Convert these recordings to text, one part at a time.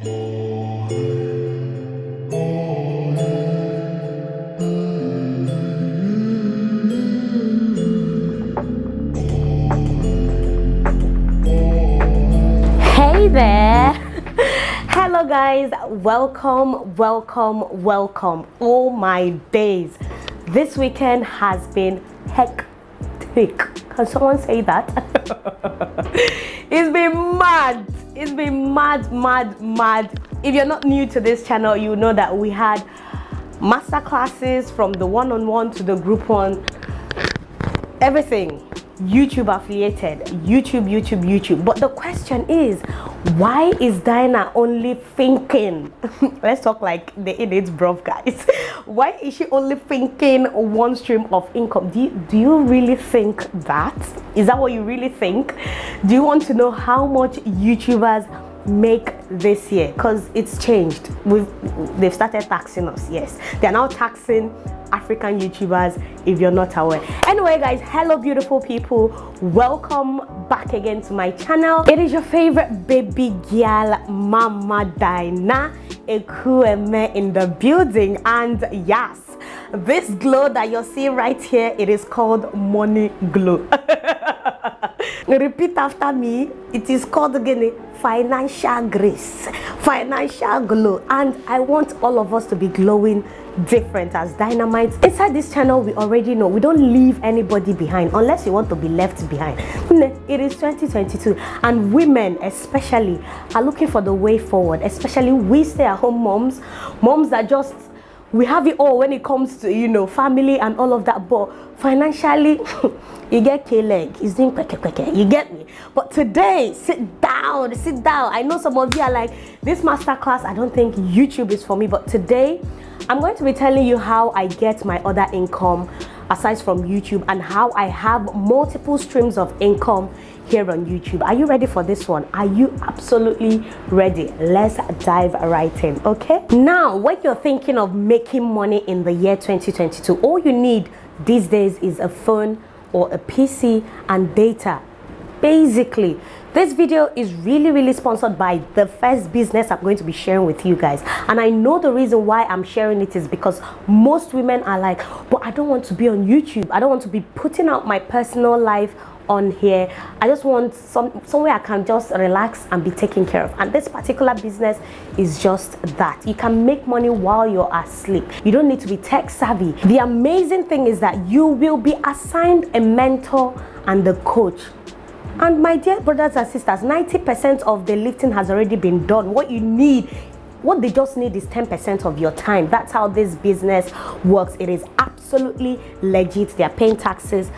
Hey there. Hello guys, welcome. Oh my days, this weekend has been hectic. Can someone say that? It's been mad. If you're not new to this channel, you know that we had master classes from the one-on-one to the group one, everything YouTube affiliated, YouTube. But the question is, why is Dyna only thinking? Let's talk like the idiots, bruv, guys. Why is she only thinking one stream of income? Do you really think that? Is that what you really think? Do you want to know how much YouTubers make this year? Because it's changed. They've started taxing us. Yes, they're now taxing African YouTubers, if you're not aware. Anyway guys, hello beautiful people, welcome back again to my channel. It is your favorite baby girl, Mama Dyna, Ekwueme in the building. And yes, this glow that you're seeing right here, it is called money glow. Repeat after me. It is called again financial grace, financial glow. And I want all of us to be glowing different as dynamite. Inside this channel, we already know we don't leave anybody behind unless you want to be left behind. It is 2022 and women especially are looking for the way forward, especially we stay-at-home moms that just, we have it all when it comes to, you know, family and all of that, but financially you get K-leg, it's doing kweke, you get me? But today, sit down. I know some of you are like, this masterclass, I don't think YouTube is for me, but today I'm going to be telling you how I get my other income aside from YouTube and how I have multiple streams of income here on YouTube. Are you ready for this one? Are you absolutely ready? Let's dive right in, okay? Now, when you're thinking of making money in the year 2022, all you need these days is a phone or a PC and data. Basically, this video is really sponsored by the first business I'm going to be sharing with you guys. And I know the reason why I'm sharing it is because most women are like, but I don't want to be on YouTube. I don't want to be putting out my personal life on here. I just want somewhere I can just relax and be taken care of. And this particular business is just that. You can make money while you're asleep. You don't need to be tech savvy. The amazing thing is that you will be assigned a mentor and a coach. And my dear brothers and sisters, 90% of the lifting has already been done. What they just need is 10% of your time. That's how this business works. It is absolutely legit. They are paying taxes,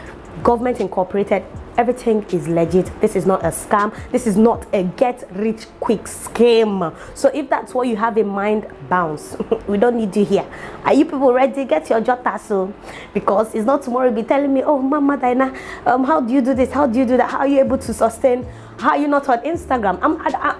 government incorporated, everything is legit. This is not a scam. This is not a get rich quick scheme. So if that's what you have in mind, bounce. We don't need you here. Are you people ready? Get your jota, so because it's not tomorrow you'll be telling me, oh Mama Dyna, how do you do this, how do you do that, how are you able to sustain, how are you not on Instagram?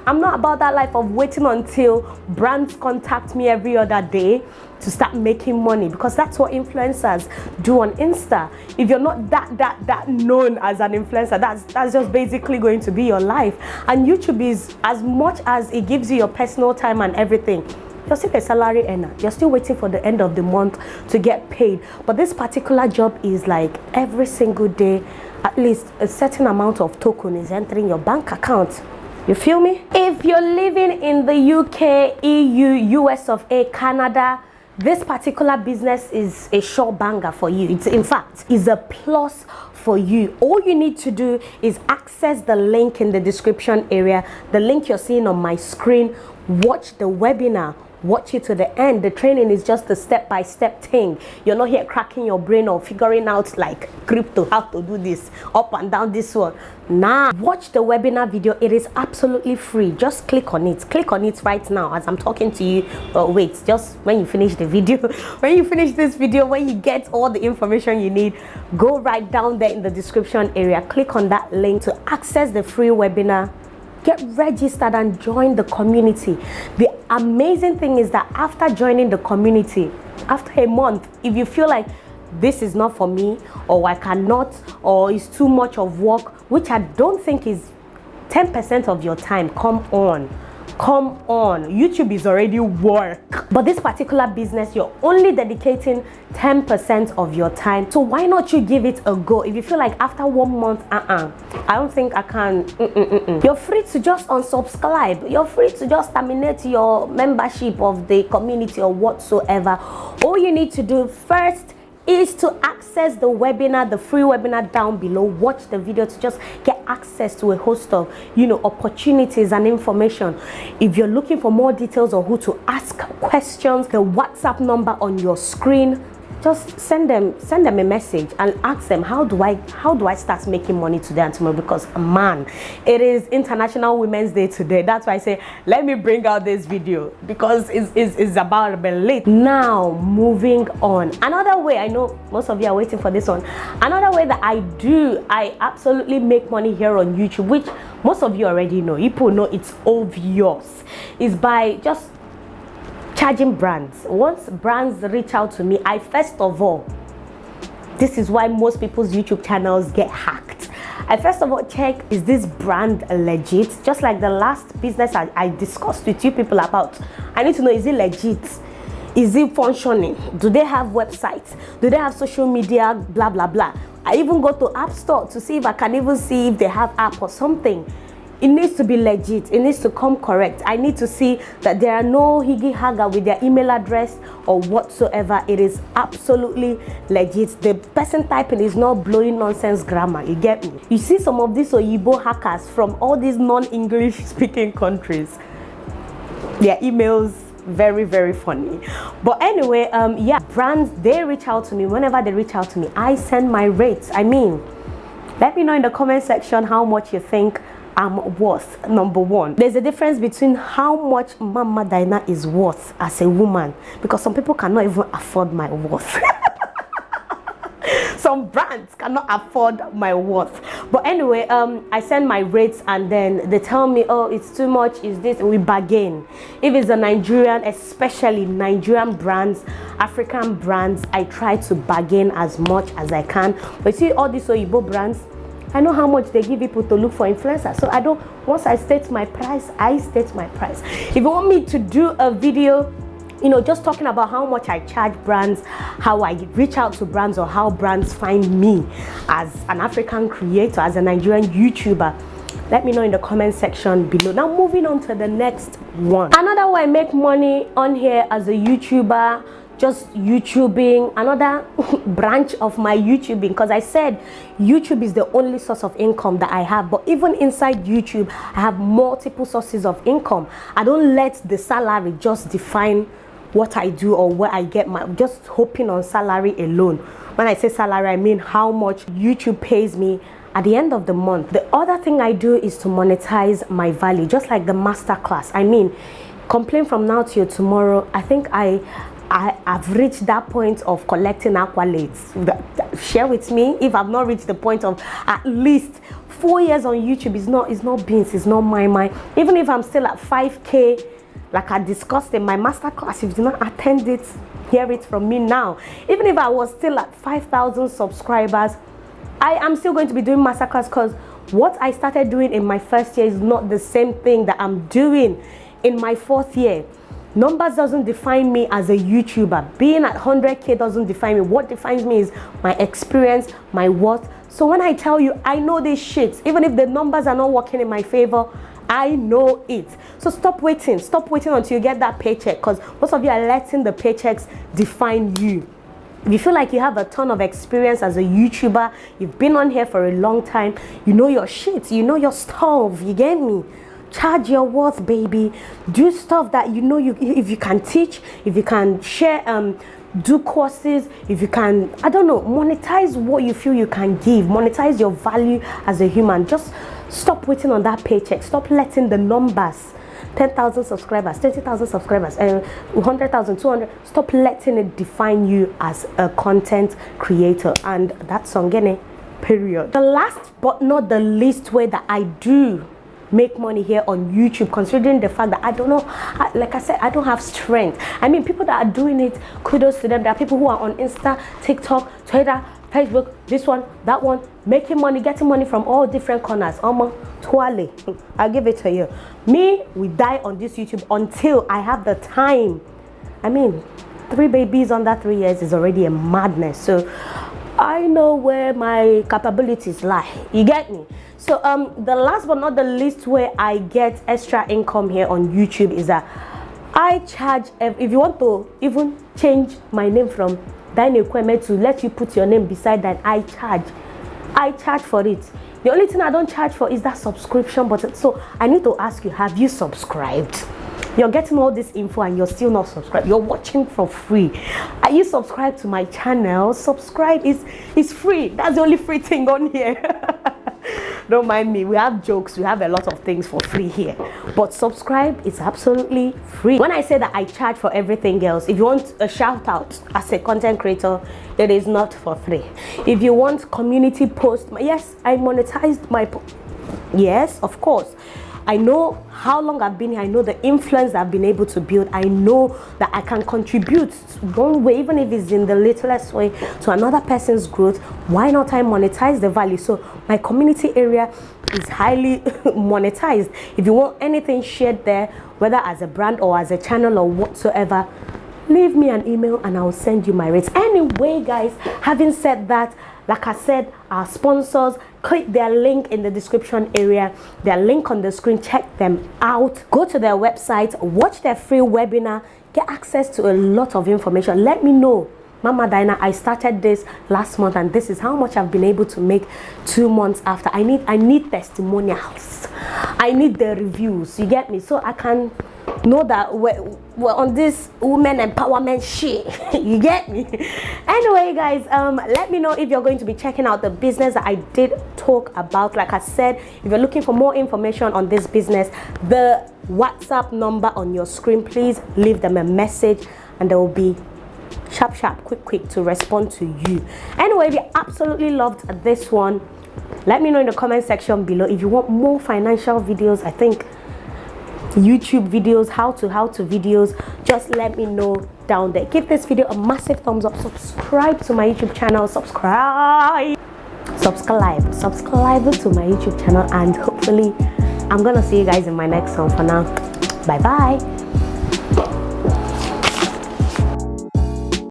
I'm not about that life of waiting until brands contact me every other day to start making money, because that's what influencers do on Insta. If you're not that known as an influencer, that's just basically going to be your life. And YouTube is, as much as it gives you your personal time and everything, you're still a salary earner. You're still waiting for the end of the month to get paid. But this particular job is like every single day, at least a certain amount of token is entering your bank account. You feel me? If you're living in the UK, EU, US of A, Canada, this particular business is a sure banger for you. It's, in fact, is a plus for you. All you need to do is access the link in the description area, the link you're seeing on my screen. Watch the webinar. Watch it to the end. The training is just a step-by-step thing. You're not here cracking your brain or figuring out like crypto, how to do this, up and down this one. Nah, watch the webinar video. It is absolutely free. Just click on it. Click on it right now as I'm talking to you. Wait, just when you finish the video, when you finish this video, when you get all the information you need, go right down there in the description area. Click on that link to access the free webinar. Get registered and join the community. The amazing thing is that after joining the community, after a month, if you feel like this is not for me, or I cannot, or it's too much of work, which I don't think is 10% of your time, come on. Come on, YouTube is already work. But this particular business, you're only dedicating 10% of your time. So why not you give it a go? If you feel like after 1 month, I don't think I can. You're free to just unsubscribe. You're free to just terminate your membership of the community or whatsoever. All you need to do first is to access the webinar, the free webinar down below. Watch the video to just get access to a host of, opportunities and information. If you're looking for more details on who to ask questions, the WhatsApp number on your screen, just send them a message and ask them, how do I start making money today and tomorrow? Because man, it is International Women's Day today. That's why I say let me bring out this video, because it's about to be late. Now moving on, another way, I know most of you are waiting for this one, another way that I absolutely make money here on YouTube, which most of you already know, people know it's obvious, is by just charging brands. Once brands reach out to me, I first of all, this is why most people's YouTube channels get hacked. I first of all check, is this brand legit? Just like the last business I discussed with you people about, I need to know, is it legit? Is it functioning? Do they have websites? Do they have social media? Blah blah blah. I even go to App Store to see if I can even see if they have app or something. It needs to be legit. It needs to come correct. I need to see that there are no higgy haga with their email address or whatsoever. It is absolutely legit. The person typing is not blowing nonsense grammar. You get me? You see some of these Oyibo hackers from all these non-English speaking countries. Their emails, very, very funny. But anyway, yeah, brands, they reach out to me. Whenever they reach out to me, I send my rates. I mean, let me know in the comment section how much you think I'm worth. Number one, there's a difference between how much Mama Dyna is worth as a woman, because some people cannot even afford my worth. Some brands cannot afford my worth. But anyway, I send my rates and then they tell me, oh, it's too much, is this, we bargain. If it's a Nigerian, especially Nigerian brands, African brands, I try to bargain as much as I can. But see, all these Oyibo brands, I know how much they give people to look for influencers. So I don't, once I state my price, I state my price. If you want me to do a video, just talking about how much I charge brands, how I reach out to brands, or how brands find me as an African creator, as a Nigerian YouTuber, let me know in the comment section below. Now moving on to the next one. Another way I make money on here as a YouTuber, just YouTubing, another branch of my YouTubing, because I said YouTube is the only source of income that I have. But even inside YouTube, I have multiple sources of income. I don't let the salary just define what I do or where I get my, just hoping on salary alone. When I say salary, I mean how much YouTube pays me at the end of the month. The other thing I do is to monetize my value, just like the masterclass. I mean, complain from now till tomorrow. I think I've reached that point of collecting accolades. Share with me if I've not reached the point of at least 4 years on YouTube. It's not beans, it's not my. Even if I'm still at 5K, like I discussed in my masterclass, if you do not attend it, hear it from me now. Even if I was still at 5,000 subscribers, I am still going to be doing masterclass, because what I started doing in my first year is not the same thing that I'm doing in my 4th year. Numbers doesn't define me as a YouTuber. Being at 100K doesn't define me. What defines me is my experience, my worth. So when I tell you, I know this shit, even if the numbers are not working in my favor, I know it. So stop waiting until you get that paycheck, because most of you are letting the paychecks define you. If you feel like you have a ton of experience as a YouTuber, you've been on here for a long time, you know your shit, you know your stuff, you get me? Charge your worth, baby. Do stuff that if you can teach, if you can share, do courses, if you can, I don't know, monetize what you feel you can give, monetize your value as a human. Just stop waiting on that paycheck. Stop letting the numbers, 10,000 subscribers, 20,000 subscribers, 100,000, 200, stop letting it define you as a content creator. And that's Songene, period. The last but not the least way that I do make money here on YouTube, considering the fact that I don't know, like I said, I don't have strength. I mean, people that are doing it, kudos to them. There are people who are on Insta, TikTok, Twitter, Facebook, this one, that one, making money, getting money from all different corners. Twale, I'll give it to you. Me, we die on this YouTube until I have the time. I mean, 3 babies under 3 years is already a madness. So I know where my capabilities lie. You get me? So the last but not the least way I get extra income here on YouTube is that I charge. If you want to even change my name from Dyna Ekwueme to let you put your name beside that, I charge for it. The only thing I don't charge for is that subscription button. So I need to ask you, have you subscribed? You're getting all this info and you're still not subscribed. You're watching for free. Are you subscribed to my channel? Subscribe is free. That's the only free thing on here. Don't mind me, we have jokes, we have a lot of things for free here, but subscribe is absolutely free. When I say that I charge for everything else, if you want a shout out as a content creator, it is not for free. If you want community post, yes, I monetized my yes, of course. I know how long I've been here. I know the influence I've been able to build. I know that I can contribute one way, even if it's in the littlest way, to another person's growth. Why not I monetize the value? So my community area is highly monetized. If you want anything shared there, whether as a brand or as a channel or whatsoever, leave me an email and I'll send you my rates. Anyway, guys, having said that, like I said, our sponsors, click their link in the description area, their link on the screen, check them out. Go to their website, watch their free webinar, get access to a lot of information. Let me know, Mama Dyna, I started this last month and this is how much I've been able to make 2 months after. I need testimonials. I need the reviews, you get me? So I can know that we're on this women empowerment shit. You get me? Anyway, guys, let me know if you're going to be checking out the business that I did talk about. Like I said, if you're looking for more information on this business, the WhatsApp number on your screen, please leave them a message and they will be sharp, quick to respond to you. Anyway, if you absolutely loved this one, let me know in the comment section below. If you want more financial videos, I think YouTube videos, how to videos, just let me know down there. Give this video a massive thumbs up, subscribe to my YouTube channel, subscribe to my YouTube channel, and hopefully I'm gonna see you guys in my next one. For now, bye bye.